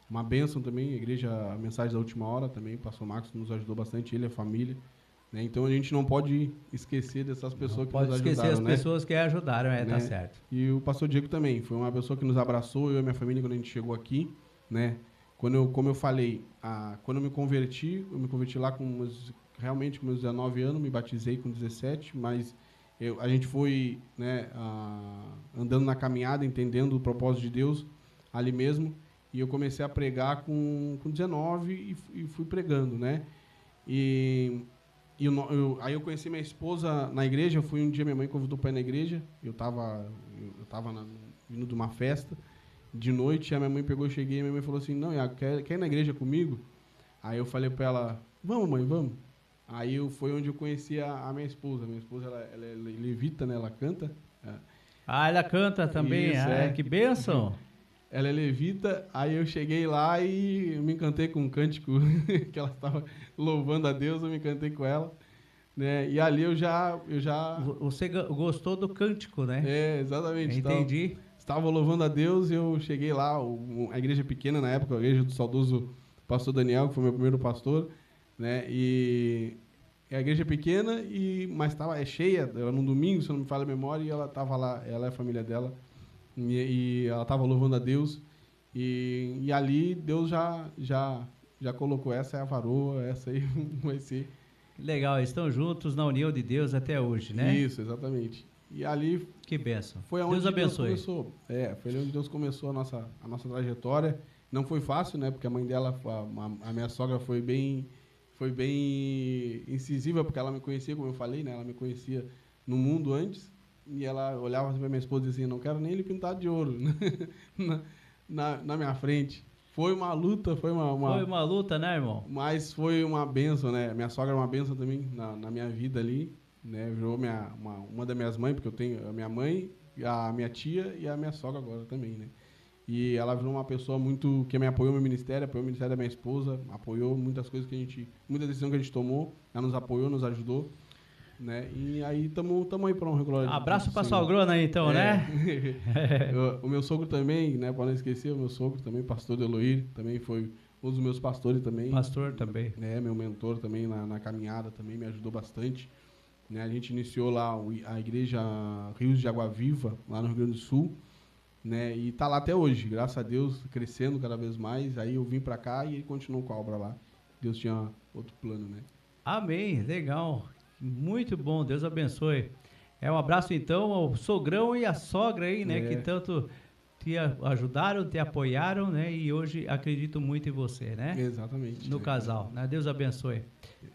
Uma bênção também, a igreja, a mensagem da última hora também, o pastor Marcos nos ajudou bastante, ele e a família. Né? Então a gente não pode esquecer dessas pessoas que nos ajudaram. Pode esquecer as pessoas que ajudaram, né? Tá certo. E o pastor Diego também, foi uma pessoa que nos abraçou, eu e a minha família, quando a gente chegou aqui, né? Como eu falei, quando eu me converti lá realmente com meus 19 anos, me batizei com 17, mas a gente foi, né, andando na caminhada, entendendo o propósito de Deus ali mesmo, e eu comecei a pregar com 19 e fui pregando, né? Aí eu conheci minha esposa na igreja. Um dia minha mãe convidou para ir na igreja, eu estava vindo de uma festa de noite, a minha mãe pegou, eu cheguei, e minha mãe falou assim: não, Iago, quer ir na igreja comigo? Aí eu falei para ela: vamos, mãe, vamos. Aí foi onde eu conheci a minha esposa. Minha esposa, ela é levita, né? Ela canta. Ah, ela canta também. Isso, Ah, que bênção. Ela é levita, aí eu cheguei lá e me encantei com um cântico que ela estava louvando a Deus, eu me encantei com ela, né? E ali eu já Você gostou do cântico, né? exatamente, Entendi. estava louvando a Deus, eu cheguei lá, a igreja pequena na época, a igreja do saudoso pastor Daniel, que foi meu primeiro pastor, né? E a igreja pequena, mas estava cheia, era num domingo, se não me falha a memória, e ela estava lá, ela e a família dela, e ela estava louvando a Deus, e ali Deus já colocou, essa é a varoa, essa aí vai ser. Legal, estão juntos na união de Deus até hoje, né? Isso, exatamente. E ali Que bênção. foi onde Deus abençoe. começou. Foi ali onde Deus começou a nossa trajetória. Não foi fácil, né? Porque a mãe dela, a minha sogra, foi bem incisiva, porque ela me conhecia, como eu falei, né? Ela me conhecia no mundo antes, e ela olhava para minha esposa e dizia, não quero nem ele pintado de ouro na minha frente. Foi uma luta, foi uma luta, né, irmão? Mas foi uma bênção, né? Minha sogra é uma bênção também na minha vida ali, né? Virou uma das minhas mães, porque eu tenho a minha mãe, a minha tia e a minha sogra agora também, né? E ela virou uma pessoa que me apoiou no ministério, apoiou o ministério da minha esposa, apoiou muitas coisas muita decisão que a gente tomou, ela nos apoiou, nos ajudou, né? E aí tamo aí para um regular. Abraço pra sogrona aí, então, né? O meu sogro também, né? Para não esquecer, o meu sogro também, pastor Eloir, também foi um dos meus pastores também. Pastor também. Meu mentor também na caminhada também me ajudou bastante. Né? A gente iniciou lá a igreja Rios de Água Viva, lá no Rio Grande do Sul, né? E tá lá até hoje, graças a Deus, crescendo cada vez mais. Aí eu vim para cá e ele continuou com a obra lá. Deus tinha outro plano, né? Amém, legal. Muito bom, Deus abençoe. Um abraço então ao sogrão e à sogra aí, né? Que tanto te ajudaram, te apoiaram, né? E hoje acredito muito em você, né? Exatamente. No casal, né? Deus abençoe.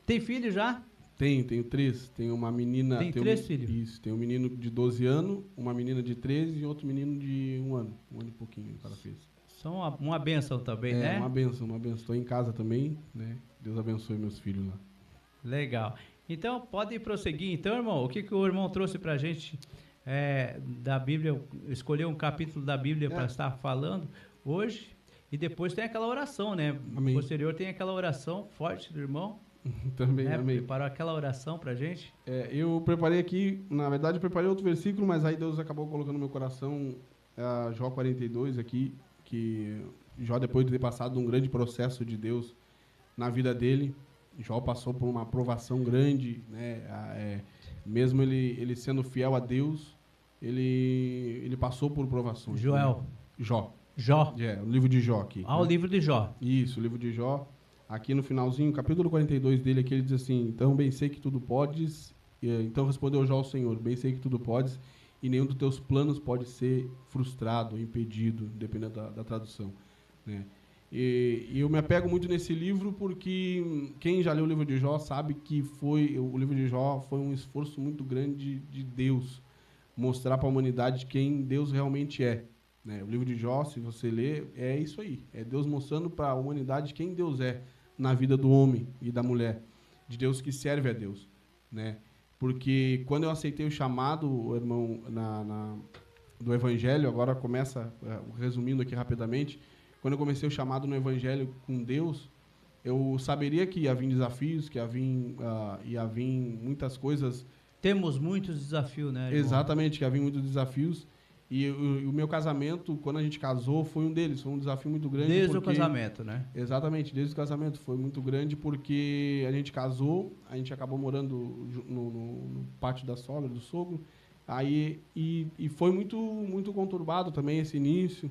Tem filho já? Tenho 3. Tem uma menina... Tem 3 filhos? Isso, tem um menino de 12 anos, uma menina de 13 e outro menino de 1 ano. 1 ano e pouquinho que ela fez. São uma bênção também, né? Uma bênção. Estou em casa também, né? Deus abençoe meus filhos lá. Legal. Então, pode prosseguir. Então, irmão, o que o irmão trouxe para a gente da Bíblia? Escolheu um capítulo da Bíblia para estar falando hoje. E depois tem aquela oração, né? Amém. Posterior tem aquela oração forte do irmão. Também, né? amém. Preparou aquela oração para a gente. Eu preparei aqui, na verdade, eu preparei outro versículo, mas aí Deus acabou colocando no meu coração Jó 42 aqui, que Jó, depois de ter passado um grande processo de Deus na vida dele, Jó passou por uma provação grande, né? Mesmo ele sendo fiel a Deus, ele passou por provações. Joel. Né? Jó. O livro de Jó aqui. O livro de Jó. Isso, o livro de Jó. Aqui no finalzinho, capítulo 42 dele, aqui ele diz assim, então bem sei que tudo podes, então respondeu Jó ao Senhor, bem sei que tudo podes, e nenhum dos teus planos pode ser frustrado, impedido, dependendo da tradução, né? E eu me apego muito nesse livro porque quem já leu o livro de Jó sabe que o livro de Jó foi um esforço muito grande de Deus mostrar para a humanidade quem Deus realmente é, né? O livro de Jó, se você ler, é isso aí. É Deus mostrando para a humanidade quem Deus é na vida do homem e da mulher, de Deus que serve a Deus, né? Porque quando eu aceitei o chamado, irmão, do Evangelho, agora começa, resumindo aqui rapidamente, quando eu comecei o chamado no Evangelho com Deus, eu saberia que ia vir desafios, que ia vir muitas coisas. Temos muitos desafios, né, irmão? Exatamente, que ia vir muitos desafios. E o meu casamento, quando a gente casou, foi um deles. Foi um desafio muito grande. Desde o casamento, né? Exatamente, desde o casamento. Foi muito grande porque a gente casou, a gente acabou morando no pátio da sogra, do sogro. Aí, e foi muito, muito conturbado também esse início,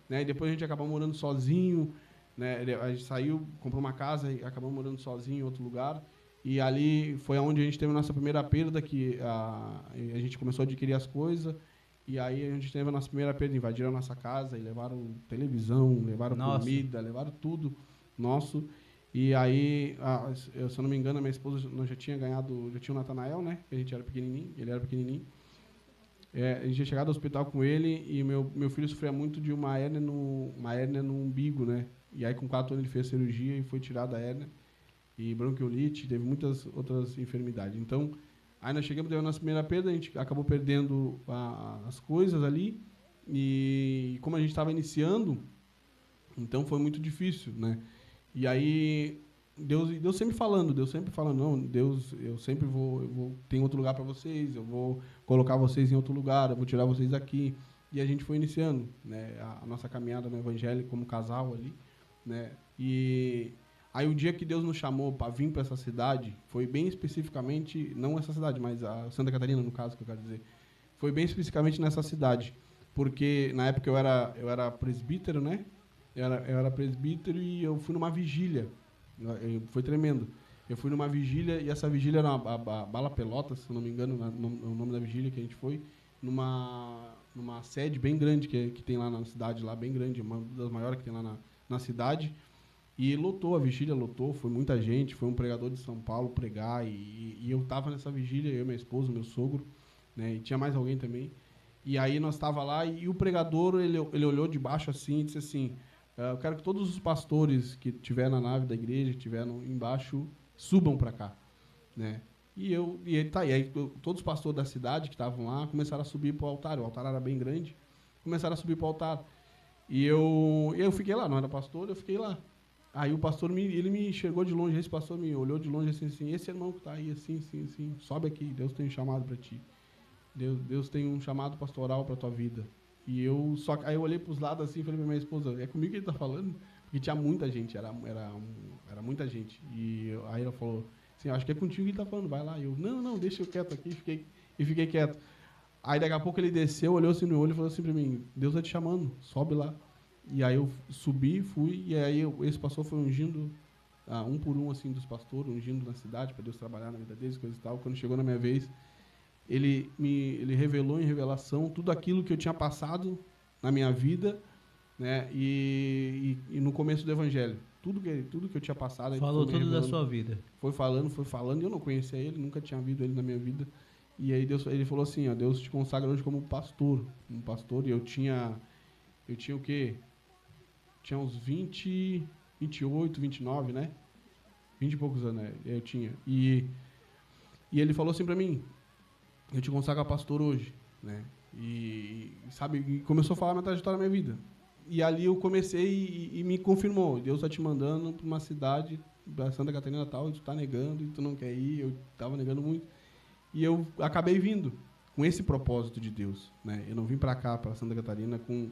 né? E depois a gente acabou morando sozinho, né? A gente saiu, comprou uma casa e acabou morando sozinho em outro lugar. E ali foi onde a gente teve a nossa primeira perda, que a gente começou a adquirir as coisas. E aí a gente teve a nossa primeira perda, invadiram a nossa casa e levaram televisão, levaram comida, levaram tudo nosso. E aí, se eu não me engano, a minha esposa já tinha o Natanael, né? Que a gente era pequenininho, ele era pequenininho. A gente tinha chegado ao hospital com ele e meu filho sofria muito de uma hérnia no umbigo, né? E aí com 4 anos ele fez cirurgia e foi tirada a hérnia. E bronquiolite, teve muitas outras enfermidades. Então, Aí nós chegamos, deu a nossa primeira perda, a gente acabou perdendo as coisas ali. E como a gente estava iniciando, então foi muito difícil, né? E aí Deus sempre falando, não, Deus, eu sempre vou ter outro lugar para vocês, eu vou colocar vocês em outro lugar, eu vou tirar vocês daqui. E a gente foi iniciando, né, a nossa caminhada no Evangelho como casal ali, né? E aí o dia que Deus nos chamou para vir para essa cidade, foi bem especificamente, não essa cidade, mas a Santa Catarina, no caso, que eu quero dizer. Foi bem especificamente nessa cidade, porque na época eu era presbítero, né? Eu era presbítero e eu fui numa vigília. Foi tremendo. Eu fui numa vigília e essa vigília era a Bala Pelotas, se não me engano, o nome da vigília que a gente foi, numa sede bem grande que tem lá na cidade, lá bem grande, uma das maiores que tem lá na cidade. E lotou, a vigília lotou, foi muita gente, foi um pregador de São Paulo pregar, e eu estava nessa vigília, eu, minha esposa, meu sogro, né, e tinha mais alguém também. E aí nós estava lá e o pregador, ele olhou de baixo assim e disse assim, eu quero que todos os pastores que estiver na nave da igreja, que estiver embaixo, subam para cá, né? E aí todos os pastores da cidade que estavam lá começaram a subir para o altar era bem grande, começaram a subir para o altar. E eu fiquei lá, não era pastor, eu fiquei lá. Aí o pastor, ele me enxergou de longe, esse pastor me olhou de longe assim, esse irmão que está aí, assim, sobe aqui, Deus tem um chamado para ti. Deus tem um chamado pastoral para tua vida. E aí eu olhei para os lados assim e falei para minha esposa, é comigo que ele está falando? Porque tinha muita gente, era muita gente. E aí ela falou, assim, acho que é contigo que ele está falando, vai lá. E eu, não, deixa eu quieto aqui, fiquei quieto. Aí daqui a pouco ele desceu, olhou assim no meu olho e falou assim para mim, Deus está te chamando, sobe lá. E aí eu subi, fui, e aí esse pastor foi ungindo, um por um, assim, dos pastores, ungindo na cidade, para Deus trabalhar na vida deles, coisa e tal. Quando chegou na minha vez, ele revelou em revelação tudo aquilo que eu tinha passado na minha vida, né, e no começo do Evangelho. Tudo que eu tinha passado. Falou tudo da sua vida. Foi falando, e eu não conhecia ele, nunca tinha visto ele na minha vida. E aí ele falou assim, ó, Deus te consagra hoje como pastor, e eu tinha o quê? Tinha uns 20, 28, 29, né? 20 e poucos anos, né? Eu tinha. E ele falou assim pra mim, eu te consagro a pastor hoje, né? E começou a falar a minha trajetória da minha vida. E ali eu comecei e me confirmou, Deus está te mandando para uma cidade, da Santa Catarina tal, e tu tá negando, e tu não quer ir, eu tava negando muito. E eu acabei vindo com esse propósito de Deus, né? Eu não vim para cá, para Santa Catarina, porque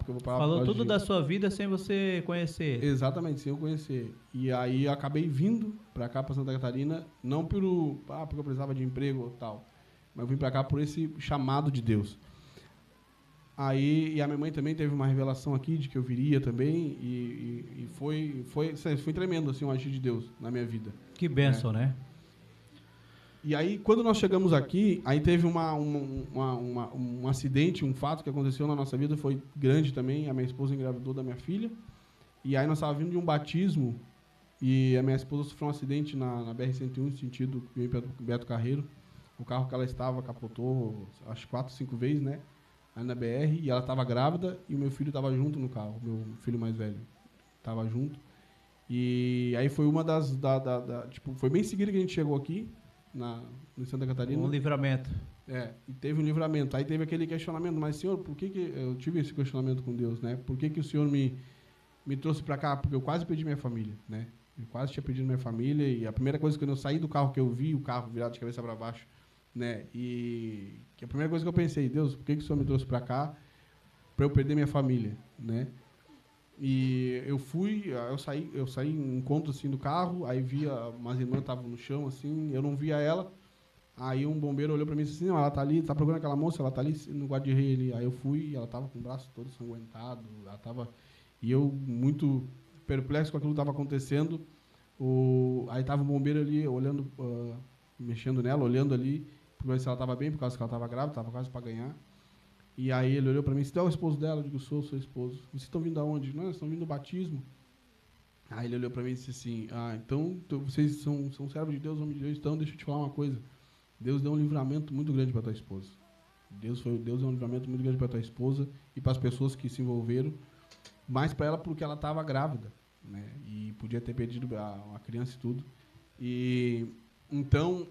eu vou parar. Falou tudo da sua vida sem você conhecer. Exatamente, sem eu conhecer. E aí eu acabei vindo para cá, para Santa Catarina, não porque eu precisava de emprego ou tal, mas eu vim para cá por esse chamado de Deus. Aí, e a minha mãe também teve uma revelação aqui de que eu viria também, e foi tremendo, assim, o agir de Deus na minha vida. Que bênção, né? E aí, quando nós chegamos aqui, aí teve um acidente, um fato que aconteceu na nossa vida, foi grande também. A minha esposa engravidou da minha filha. E aí nós estávamos vindo de um batismo, e a minha esposa sofreu um acidente na BR-101, sentido Beto Carreiro. O carro que ela estava capotou, acho 4, 5 vezes, né? Aí na BR, e ela estava grávida, e o meu filho estava junto no carro, meu filho mais velho estava junto. E aí foi uma foi bem em seguida que a gente chegou aqui, em Santa Catarina. Um livramento. E teve um livramento. Aí teve aquele questionamento, mas Senhor, por que eu tive esse questionamento com Deus, né? Por que o Senhor me trouxe para cá? Porque eu quase perdi minha família, né? Eu quase tinha perdido minha família, e a primeira coisa, quando eu saí do carro, que eu vi o carro virado de cabeça para baixo, né? E que a primeira coisa que eu pensei, Deus, por que o Senhor me trouxe para cá? Para eu perder minha família, né? E eu saí em encontro assim do carro, aí via umas irmãs estavam no chão assim, eu não via ela. Aí um bombeiro olhou para mim e disse assim, ela tá ali, tá procurando aquela moça, ela tá ali no guarda-rei ali. Aí eu fui, ela tava com o braço todo ensanguentado, e eu muito perplexo com aquilo que estava acontecendo. Aí tava o bombeiro ali olhando, mexendo nela, olhando ali, para ver se ela estava bem, por causa que ela estava grávida, estava quase para ganhar. E aí ele olhou para mim, você é o esposo dela? Eu digo, sou seu esposo. Vocês estão vindo aonde? Não, eles estão vindo do batismo. Aí ele olhou para mim e disse assim, então vocês são servos de Deus, homem de Deus, então deixa eu te falar uma coisa. Deus deu um livramento muito grande para tua esposa. Deus deu um livramento muito grande para tua esposa e para as pessoas que se envolveram, mais para ela porque ela estava grávida, né? E podia ter perdido a criança e tudo. E Então,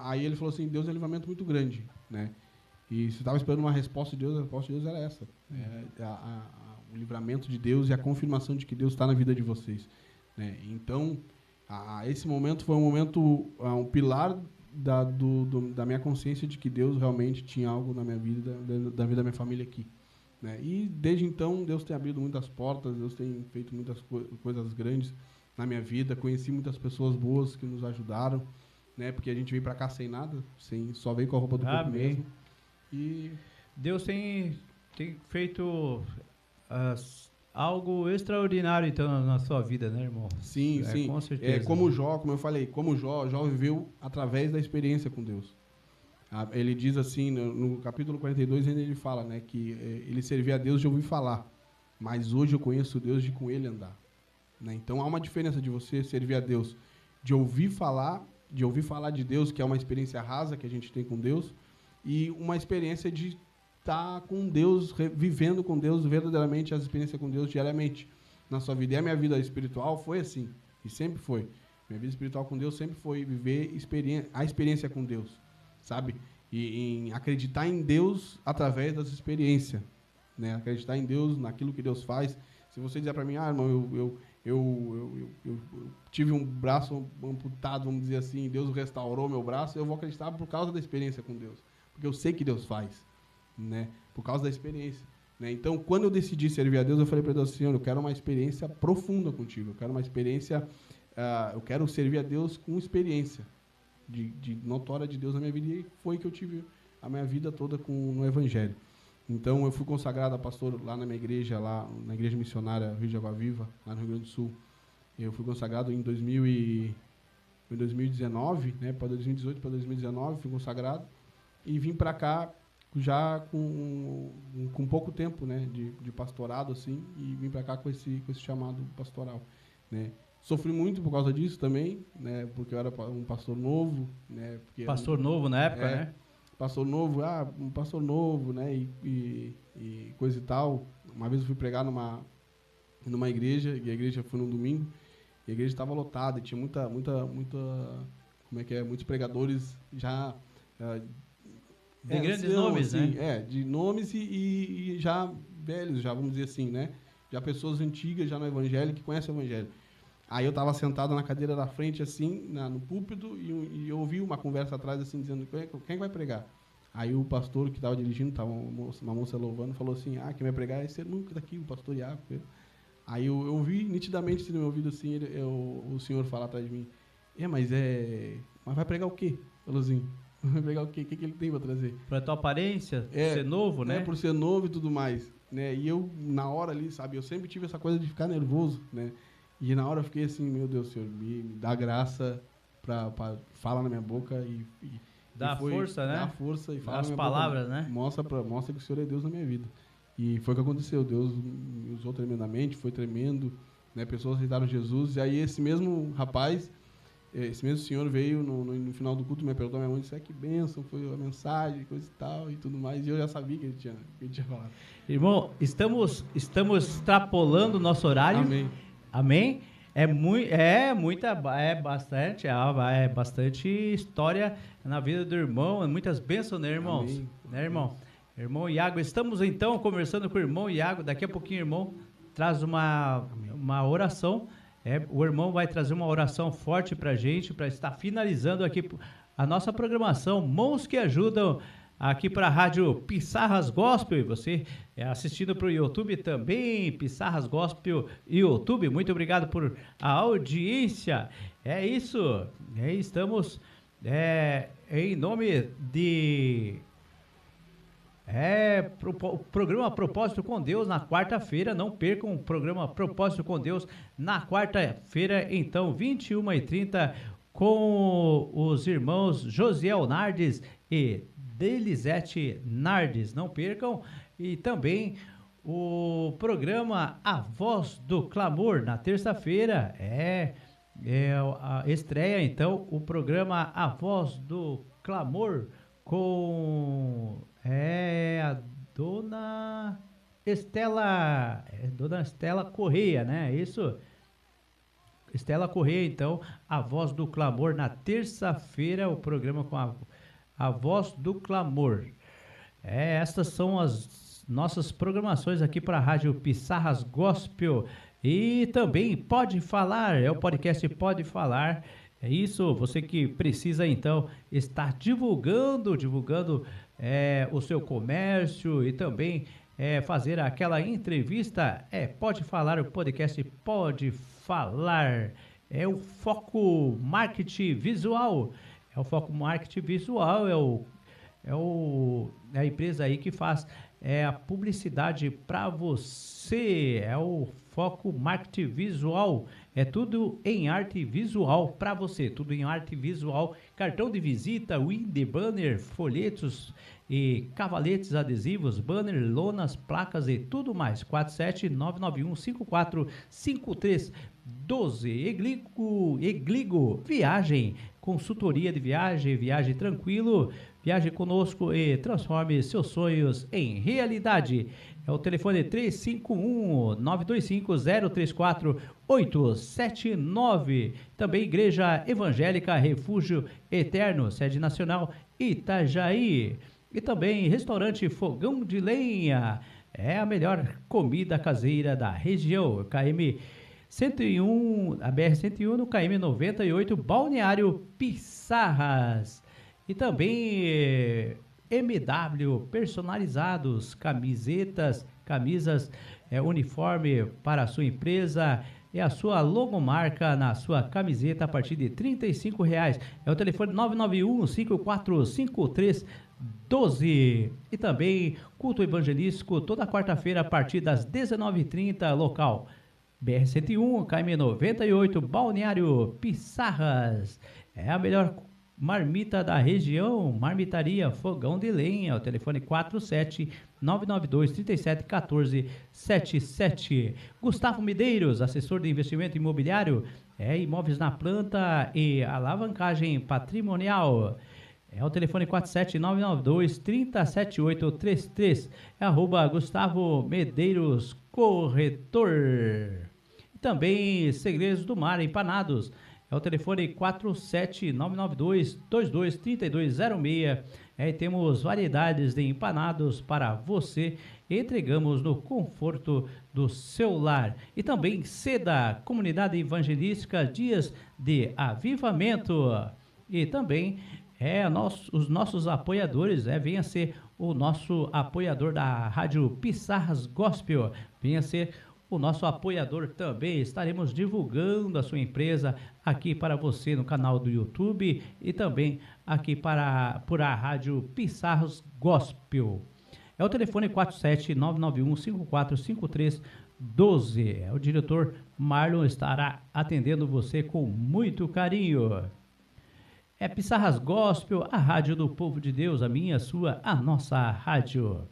aí ele falou assim, Deus é um livramento muito grande, né? E você estava esperando uma resposta de Deus, a resposta de Deus era essa. O livramento de Deus e a confirmação de que Deus está na vida de vocês, né? Então, esse momento foi um momento, um pilar da minha consciência de que Deus realmente tinha algo na minha vida, da vida da minha família aqui, né? E desde então, Deus tem abrido muitas portas, Deus tem feito muitas coisas grandes na minha vida, conheci muitas pessoas boas que nos ajudaram, né? Porque a gente veio para cá sem nada, só veio com a roupa do corpo mesmo. E Deus tem feito algo extraordinário, então, na sua vida, né, irmão? Sim, sim. Com certeza. Como eu falei, Jó viveu através da experiência com Deus. Ele diz assim, no capítulo 42, ele fala, né, que ele servia a Deus de ouvir falar, mas hoje eu conheço Deus de com ele andar. Né? Então, há uma diferença de você servir a Deus, de ouvir falar de Deus, que é uma experiência rasa que a gente tem com Deus, e uma experiência de estar com Deus, vivendo com Deus verdadeiramente, as experiências com Deus diariamente na sua vida. E a minha vida espiritual foi assim, e sempre foi. Minha vida espiritual com Deus sempre foi viver a experiência com Deus, sabe? E em acreditar em Deus através das experiências, né? Acreditar em Deus, naquilo que Deus faz. Se você disser para mim, irmão, eu tive um braço amputado, vamos dizer assim, Deus restaurou meu braço, eu vou acreditar por causa da experiência com Deus. Porque eu sei que Deus faz, né? Por causa da experiência, né? Então, quando eu decidi servir a Deus, eu falei para Deus, Senhor, eu quero uma experiência profunda contigo. Eu quero uma experiência, eu quero servir a Deus com experiência de notória de Deus na minha vida. E foi que eu tive a minha vida toda no Evangelho. Então, eu fui consagrado a pastor lá na minha igreja, lá na Igreja Missionária Rio de Água Viva, lá no Rio Grande do Sul. Eu fui consagrado em 2019, né? Para 2018, para 2019, fui consagrado. E vim para cá já com pouco tempo, né, de pastorado, assim, e vim para cá com esse chamado pastoral, né. Sofri muito por causa disso também, né, porque eu era um pastor novo, né. Pastor novo na época, né? Pastor novo, um pastor novo, né, e coisa e tal. Uma vez eu fui pregar numa igreja, e a igreja foi num domingo, e a igreja estava lotada, e tinha muita, muitos pregadores já... de grandes nomes, assim, né? De nomes e já velhos, já vamos dizer assim, né? Já pessoas antigas já no Evangelho, que conhecem o Evangelho. Aí eu estava sentado na cadeira da frente, assim, no púlpito, e eu ouvi uma conversa atrás, assim, dizendo, quem vai pregar? Aí o pastor que estava dirigindo, estava uma moça louvando, falou assim, quem vai pregar é esse nunca daqui, o pastor Iago. Aí eu ouvi nitidamente no meu ouvido, assim, o senhor falar atrás de mim, mas vai pregar o quê? Falou assim, vai pregar o quê? O que ele tem para trazer? Para tua aparência, ser novo, né? Por ser novo e tudo mais, né? E eu, na hora ali, sabe, eu sempre tive essa coisa de ficar nervoso, né? E na hora eu fiquei assim, meu Deus, Senhor, me dá graça para falar na minha boca e dá força, né? Dá força e fala as palavras, boca, né? Mostra que o Senhor é Deus na minha vida. E foi o que aconteceu. Deus me usou tremendamente, foi tremendo, né? Pessoas aceitaram Jesus. E aí esse mesmo rapaz, esse mesmo senhor veio no final do culto, me perguntou, minha mãe disse, que bênção, foi a mensagem, coisa e tal, e tudo mais. E eu já sabia que ele tinha falado. Irmão, estamos extrapolando o nosso horário. Amém. Amém? É bastante história na vida do irmão, muitas bênçãos, né, irmãos? Amém. Né, irmão? Irmão Iago, estamos então conversando com o irmão Iago. Daqui a pouquinho, irmão, traz uma oração. O irmão vai trazer uma oração forte pra gente, para estar finalizando aqui a nossa programação. Mãos que ajudam aqui para a Rádio Pissarras Gospel. E você assistindo para o YouTube também, Pissarras Gospel e YouTube. Muito obrigado por a audiência. É isso. Estamos em nome de... o programa Propósito com Deus na quarta-feira. Não percam o programa Propósito com Deus na quarta-feira, então, 21h30, com os irmãos Josiel Nardes e Delisete Nardes. Não percam. E também o programa A Voz do Clamor na terça-feira. A estreia, então, o programa A Voz do Clamor com a Dona Estela Correia, né? Isso. Estela Corrêa, então, a Voz do Clamor, na terça-feira, o programa com a Voz do Clamor. Estas são as nossas programações aqui para a Rádio Pissarras Gospel. E também Pode Falar, é o podcast Pode Falar. É isso, você que precisa então estar divulgando o seu comércio e também fazer aquela entrevista. Pode Falar, o podcast Pode Falar. É o Foco Marketing Visual. É o Foco Marketing Visual, é a empresa aí que faz a publicidade para você. É o Foco Marketing Visual. É tudo em arte visual para você. Tudo em arte visual. Cartão de visita, window, banner, folhetos e cavaletes adesivos, banner, lonas, placas e tudo mais. 47991545312. Egligo Viagem. Consultoria de viagem tranquilo. Viaje conosco e transforme seus sonhos em realidade. É o telefone 351-925-034-879. Também Igreja Evangélica Refúgio Eterno, sede nacional Itajaí. E também Restaurante Fogão de Lenha. É a melhor comida caseira da região. KM 101, a BR-101 no KM 98, Balneário Pissarras. E também MW Personalizados, camisas, uniforme para a sua empresa. É a sua logomarca na sua camiseta a partir de R$35. É o telefone 991-545312. E também culto evangelístico toda quarta-feira a partir das 19h30, local BR-101, KM 98, Balneário Pissarras. É a melhor marmita da região, Marmitaria Fogão de Lenha, o telefone 47-992-371477. Gustavo Medeiros, assessor de investimento imobiliário, imóveis na planta e alavancagem patrimonial. É o telefone 47992-37833. É @, Gustavo Medeiros Corretor. E também Segredos do Mar Empanados. É o telefone 47992-223206. Temos variedades de empanados para você. Entregamos no conforto do seu lar. E também Seda, Comunidade Evangelística Dias de Avivamento. E também os nossos apoiadores. Venha ser o nosso apoiador da Rádio Pissarras Gospel. Venha ser o nosso apoiador também. Estaremos divulgando a sua empresa aqui para você no canal do YouTube e também aqui por a Rádio Pissarros Gospel. É o telefone 47991545312. O diretor Marlon estará atendendo você com muito carinho. É Pissarras Gospel, a rádio do povo de Deus, a minha, a sua, a nossa rádio.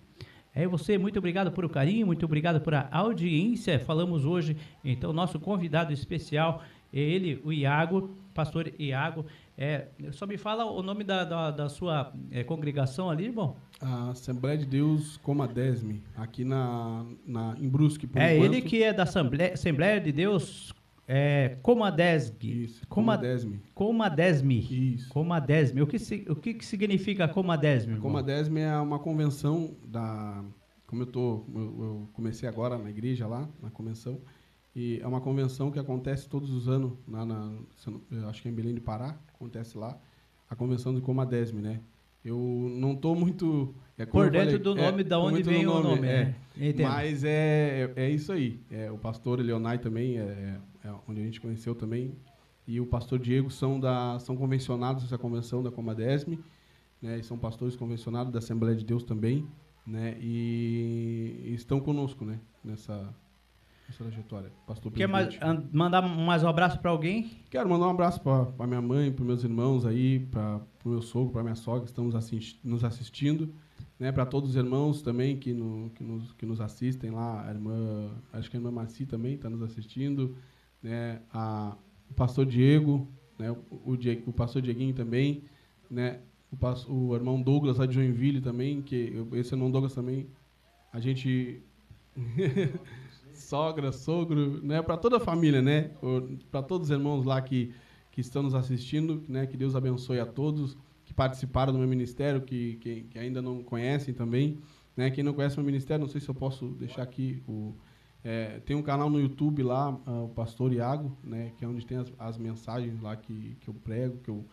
Você, muito obrigado por o carinho, muito obrigado por a audiência. Falamos hoje, então, nosso convidado especial, ele, o Iago, pastor Iago. Só me fala o nome da sua congregação ali, irmão. A Assembleia de Deus Comadesme, aqui em Brusque. Por enquanto. Ele que é da Assembleia de Deus Comadesme. Isso, Comadesme. Comadesme. Isso. Comadesme. O que significa Comadesme, irmão? Comadesme é uma convenção como eu comecei agora na igreja lá, na convenção, e é uma convenção que acontece todos os anos, eu acho que é em Belém do Pará, acontece lá, a convenção de Comadesme, né? Eu não estou muito... por dentro do nome, da onde vem o nome, né? Mas é isso aí. O pastor Leonai também, onde a gente conheceu também, e o pastor Diego são convencionados dessa convenção da Comadesme, né? E são pastores convencionados da Assembleia de Deus também, né? E estão conosco, né? Nessa trajetória. Pastor Quer mandar mais um abraço para alguém? Quero mandar um abraço para minha mãe, para meus irmãos aí, para o meu sogro, para minha sogra que estão nos assistindo, né? Para todos os irmãos também que nos assistem lá, acho que a irmã Marci também está nos assistindo, né? O pastor Diego, né? O pastor Dieguinho também, né? O irmão Douglas lá de Joinville também, esse irmão Douglas também, a gente sogra, sogro, né? Para toda a família, né? Para todos os irmãos lá que estão nos assistindo, né? Que Deus abençoe a todos que participaram do meu ministério, que ainda não conhecem também, né? Quem não conhece o meu ministério, não sei se eu posso deixar aqui tem um canal no YouTube lá, o Pastor Iago, né? Que é onde tem as mensagens lá que eu prego,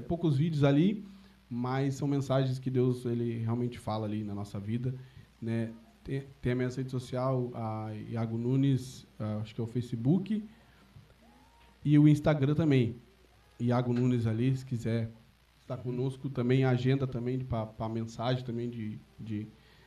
poucos vídeos ali, mas são mensagens que Deus ele realmente fala ali na nossa vida, né? Tem a minha rede social, a Iago Nunes, acho que é o Facebook, e o Instagram também, Iago Nunes ali, se quiser estar conosco, também a agenda também para mensagem também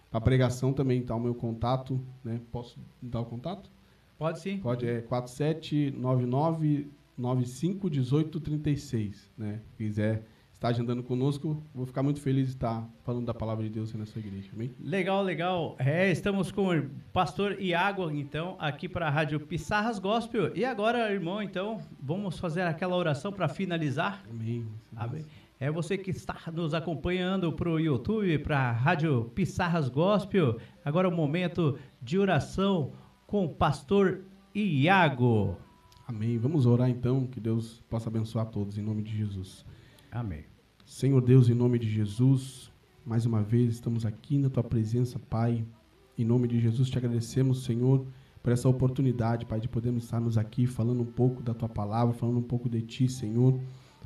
para pregação também, tá o meu contato, né? Posso dar o contato? Pode sim. Pode, 4799951836, né? Se quiser estar agendando conosco, vou ficar muito feliz de estar falando da palavra de Deus nessa igreja, amém? Legal. Estamos com o pastor Iago, então, aqui para a Rádio Pissarras Gospel. E agora, irmão, então, vamos fazer aquela oração para finalizar? Amém. Amém. É você que está nos acompanhando para o YouTube, para a Rádio Pissarras Gospel. Agora é o momento de oração com o pastor Iago. Amém. Vamos orar então, que Deus possa abençoar a todos, em nome de Jesus. Amém. Senhor Deus, em nome de Jesus, mais uma vez estamos aqui na Tua presença, Pai. Em nome de Jesus te agradecemos, Senhor, por essa oportunidade, Pai, de podermos estarmos aqui falando um pouco da Tua palavra, falando um pouco de Ti, Senhor,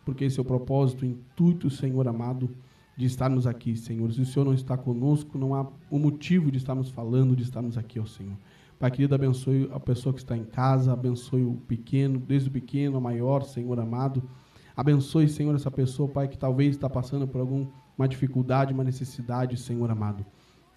porque esse é o propósito, o intuito, Senhor amado, de estarmos aqui, Senhor. Se o Senhor não está conosco, não há o motivo de estarmos falando, de estarmos aqui, ó Senhor. Pai querido, abençoe a pessoa que está em casa, abençoe o pequeno, desde o pequeno ao maior, Senhor amado. Abençoe, Senhor, essa pessoa, Pai, que talvez está passando por alguma dificuldade, uma necessidade, Senhor amado.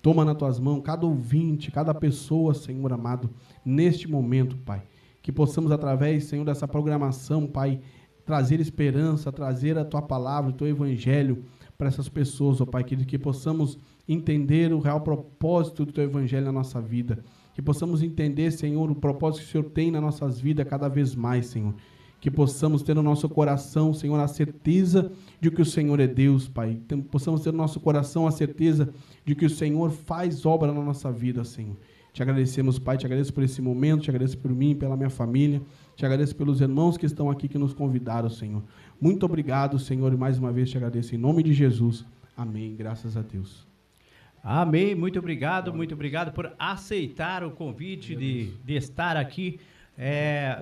Toma nas Tuas mãos cada ouvinte, cada pessoa, Senhor amado, neste momento, Pai. Que possamos, através, Senhor, dessa programação, Pai, trazer esperança, trazer a Tua palavra, o Teu evangelho para essas pessoas, ó Pai, que possamos entender o real propósito do Teu evangelho na nossa vida. Que possamos entender, Senhor, o propósito que o Senhor tem nas nossas vidas cada vez mais, Senhor. Que possamos ter no nosso coração, Senhor, a certeza de que o Senhor é Deus, Pai. Possamos ter no nosso coração a certeza de que o Senhor faz obra na nossa vida, Senhor. Te agradecemos, Pai, te agradeço por esse momento, te agradeço por mim, pela minha família, te agradeço pelos irmãos que estão aqui, que nos convidaram, Senhor. Muito obrigado, Senhor, e mais uma vez te agradeço em nome de Jesus. Amém, graças a Deus. Amém, muito obrigado por aceitar o convite de estar aqui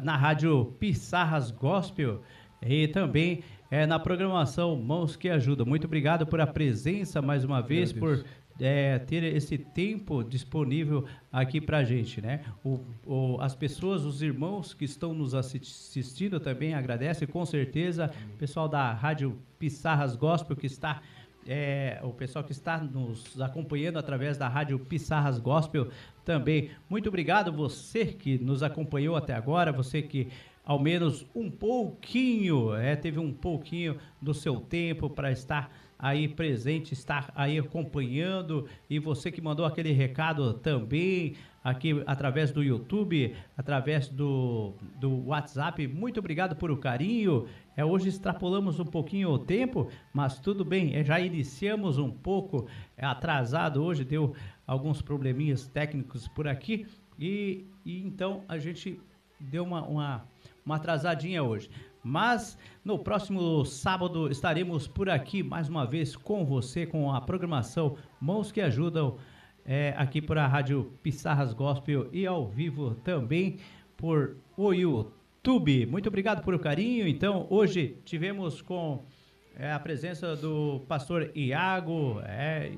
na Rádio Pissarras Gospel e também na programação Mãos que Ajudam. Muito obrigado por a presença mais uma vez, por ter esse tempo disponível aqui pra gente, né? As pessoas, os irmãos que estão nos assistindo também agradecem, com certeza. O pessoal da Rádio Pissarras Gospel que está... o pessoal que está nos acompanhando através da Rádio Pissarras Gospel também. Muito obrigado você que nos acompanhou até agora, você que ao menos um pouquinho, teve um pouquinho do seu tempo para estar aí presente, estar aí acompanhando, e você que mandou aquele recado também aqui através do YouTube, através do WhatsApp, muito obrigado por o carinho. Hoje extrapolamos um pouquinho o tempo, mas tudo bem, já iniciamos um pouco atrasado hoje, deu alguns probleminhas técnicos por aqui, e então a gente deu uma atrasadinha hoje. Mas no próximo sábado estaremos por aqui mais uma vez com você, com a programação Mãos que Ajudam, aqui por a Rádio Pissarras Gospel e ao vivo também por o YouTube. Muito obrigado por o carinho. Então, hoje tivemos com a presença do pastor Iago,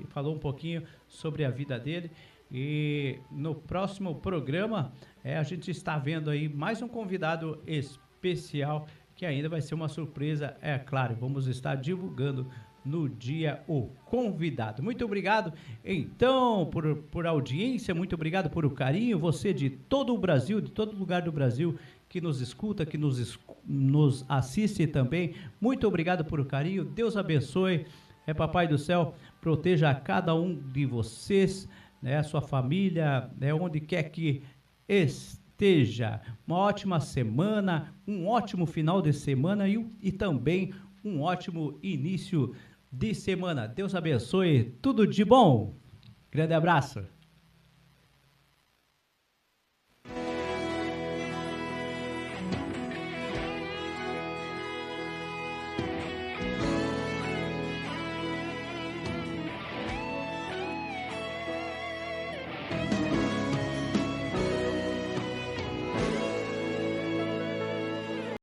falou um pouquinho sobre a vida dele. E no próximo programa, a gente está vendo aí mais um convidado especial, que ainda vai ser uma surpresa, claro, vamos estar divulgando no dia o convidado. Muito obrigado, então, por audiência, muito obrigado por o carinho, você de todo o Brasil, de todo lugar do Brasil, que nos escuta, que nos assiste também, muito obrigado por o carinho, Deus abençoe, Papai do Céu, proteja cada um de vocês, a sua família, onde quer que esteja. Uma ótima semana, um ótimo final de semana e também um ótimo início de semana. Deus abençoe, tudo de bom. Grande abraço.